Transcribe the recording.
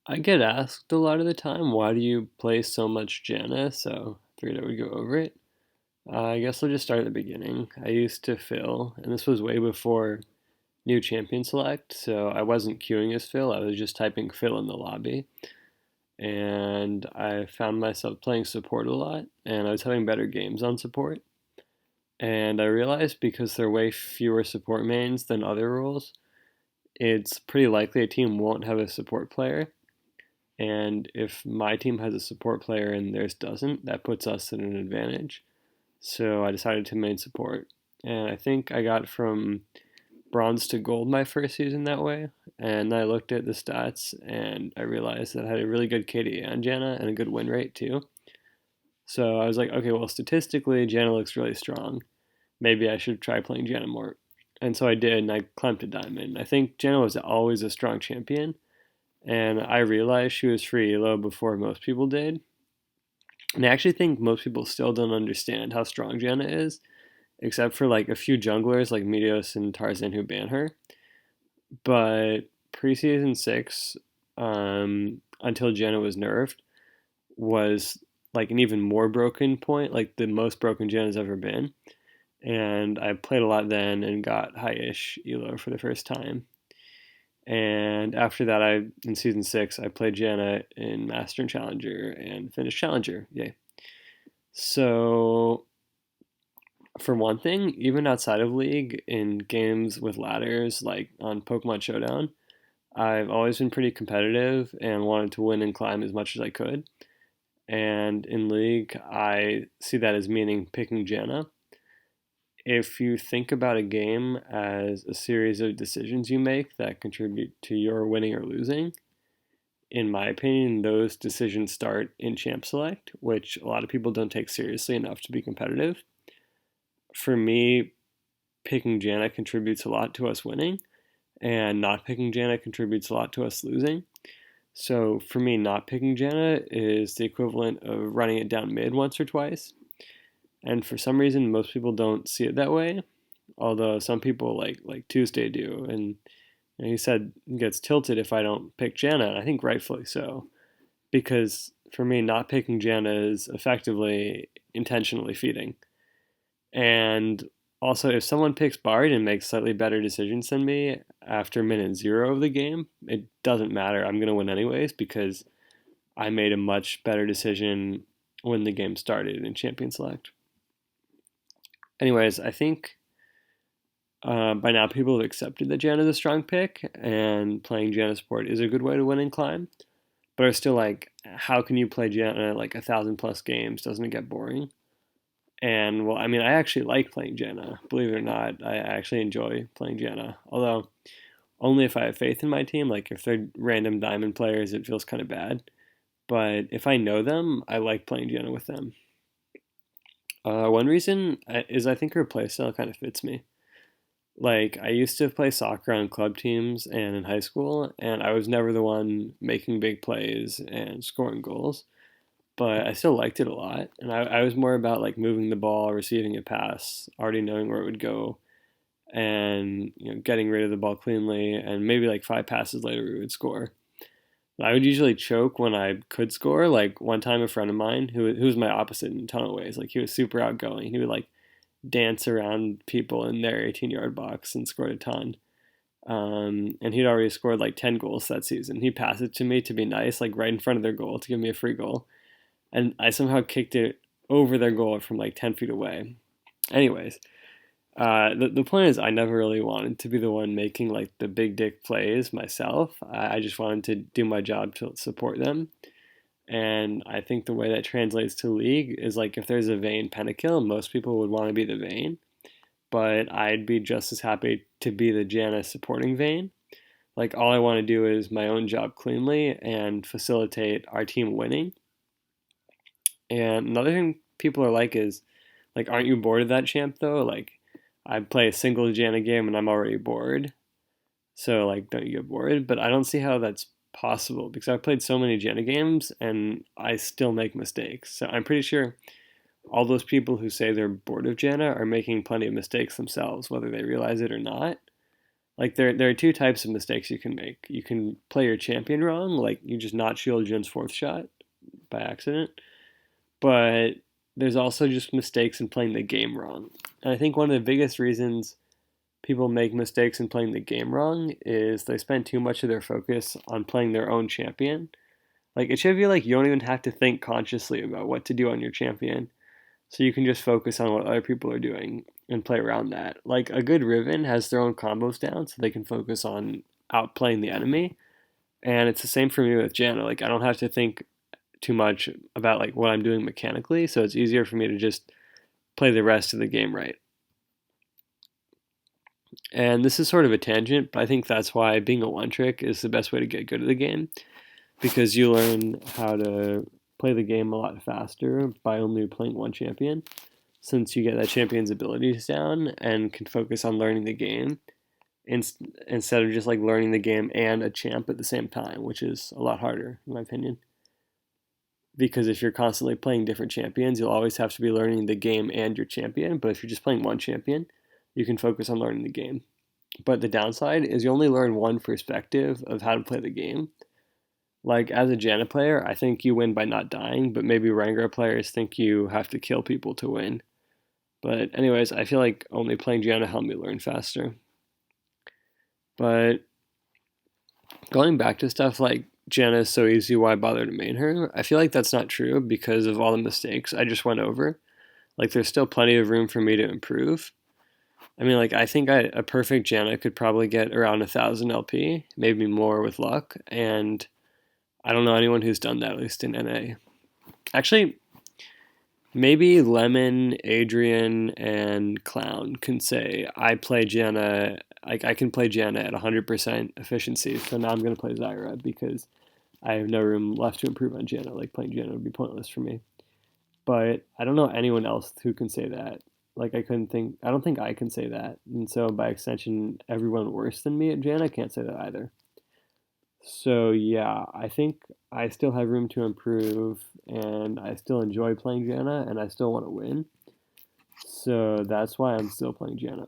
I get asked a lot of the time, why do you play so much Janna? So I figured I would go over it. I guess I'll just start at the beginning. I used to fill, and this was way before new champion select, so I wasn't queuing as fill, I was just typing fill in the lobby. And I found myself playing support a lot, and I was having better games on support. And I realized because there are way fewer support mains than other roles, it's pretty likely a team won't have a support player. And if my team has a support player and theirs doesn't, that puts us at an advantage. So I decided to main support. And I think I got from bronze to gold my first season that way. And I looked at the stats and I realized that I had a really good KDA on Janna and a good win rate too. So I was like, okay, well, statistically, Janna looks really strong. Maybe I should try playing Janna more. And so I did, and I climbed to diamond. I think Janna was always a strong champion, and I realized she was free elo before most people did. And I actually think most people still don't understand how strong Janna is, except for like a few junglers like Meteos and Tarzan who ban her. But preseason six, until Janna was nerfed, was like an even more broken point, like the most broken Janna's ever been. And I played a lot then and got high-ish elo for the first time. And after that, in season six, I played Janna in Master and Challenger and finished Challenger. Yay! So, for one thing, even outside of League, in games with ladders like on Pokemon Showdown, I've always been pretty competitive and wanted to win and climb as much as I could. And in League, I see that as meaning picking Janna. If you think about a game as a series of decisions you make that contribute to your winning or losing, in my opinion, those decisions start in Champ Select, which a lot of people don't take seriously enough to be competitive. For me, picking Janna contributes a lot to us winning, and not picking Janna contributes a lot to us losing. So for me, not picking Janna is the equivalent of running it down mid once or twice. And for some reason, most people don't see it that way. Although some people like Tuesday do, and he said he gets tilted if I don't pick Janna, and I think rightfully so, because for me, not picking Janna is effectively intentionally feeding. And also, if someone picks Bard and makes slightly better decisions than me after minute zero of the game, it doesn't matter. I'm going to win anyways because I made a much better decision when the game started in Champion Select. Anyways, I think by now people have accepted that Janna is a strong pick, and playing Janna support is a good way to win and climb. But are still like, how can you play Janna like 1,000+ games? Doesn't it get boring? And well, I mean, I actually like playing Janna. Believe it or not, I actually enjoy playing Janna. Although only if I have faith in my team. Like if they're random diamond players, it feels kind of bad. But if I know them, I like playing Janna with them. One reason is I think her playstyle kind of fits me. Like I used to play soccer on club teams and in high school, and I was never the one making big plays and scoring goals, but I still liked it a lot. And I was more about like moving the ball, receiving a pass, already knowing where it would go, and getting rid of the ball cleanly, and maybe like 5 passes later we would score. I would usually choke when I could score. Like one time, a friend of mine who was my opposite in a ton of ways. Like he was super outgoing. He would like dance around people in their 18-yard box and scored a ton. And he'd already scored like 10 goals that season. He passed it to me to be nice, like right in front of their goal to give me a free goal. And I somehow kicked it over their goal from like 10 feet away. Anyways, the point is, I never really wanted to be the one making like the big dick plays myself. I just wanted to do my job to support them. And I think the way that translates to League is like if there's a Vayne pentakill, most people would want to be the Vayne, but I'd be just as happy to be the Janna supporting Vayne. Like all I want to do is my own job cleanly and facilitate our team winning. And another thing people are like, aren't you bored of that champ though? Like, I play a single Janna game and I'm already bored. So like, don't you get bored? But I don't see how that's possible because I've played so many Janna games and I still make mistakes. So I'm pretty sure all those people who say they're bored of Janna are making plenty of mistakes themselves, whether they realize it or not. Like there are two types of mistakes you can make. You can play your champion wrong, like you just not shield Jin's fourth shot by accident. But there's also just mistakes in playing the game wrong. And I think one of the biggest reasons people make mistakes in playing the game wrong is they spend too much of their focus on playing their own champion. Like it should be like you don't even have to think consciously about what to do on your champion. So you can just focus on what other people are doing and play around that. Like a good Riven has their own combos down so they can focus on outplaying the enemy. And it's the same for me with Janna. Like I don't have to think too much about like what I'm doing mechanically, so it's easier for me to just play the rest of the game right. And this is sort of a tangent, but I think that's why being a one trick is the best way to get good at the game because you learn how to play the game a lot faster by only playing one champion since you get that champion's abilities down and can focus on learning the game instead of just like learning the game and a champ at the same time, which is a lot harder in my opinion. Because if you're constantly playing different champions, you'll always have to be learning the game and your champion. But if you're just playing one champion, you can focus on learning the game. But the downside is you only learn one perspective of how to play the game. Like as a Janna player, I think you win by not dying, but maybe Rengar players think you have to kill people to win. But anyways, I feel like only playing Janna helped me learn faster. But going back to stuff like Janna is so easy, why bother to main her? I feel like that's not true because of all the mistakes I just went over. Like there's still plenty of room for me to improve. I mean, like I think a perfect Janna could probably get around 1,000 LP, maybe more with luck, and I don't know anyone who's done that, at least in NA. Actually, maybe Lemon, Adrian, and Clown can say I play Janna. Like I can play Janna at 100% efficiency, so now I'm gonna play Zyra because I have no room left to improve on Janna. Like playing Janna would be pointless for me. But I don't know anyone else who can say that. Like I don't think I can say that. And so by extension, everyone worse than me at Janna can't say that either. So yeah, I think I still have room to improve and I still enjoy playing Janna and I still want to win. So that's why I'm still playing Janna.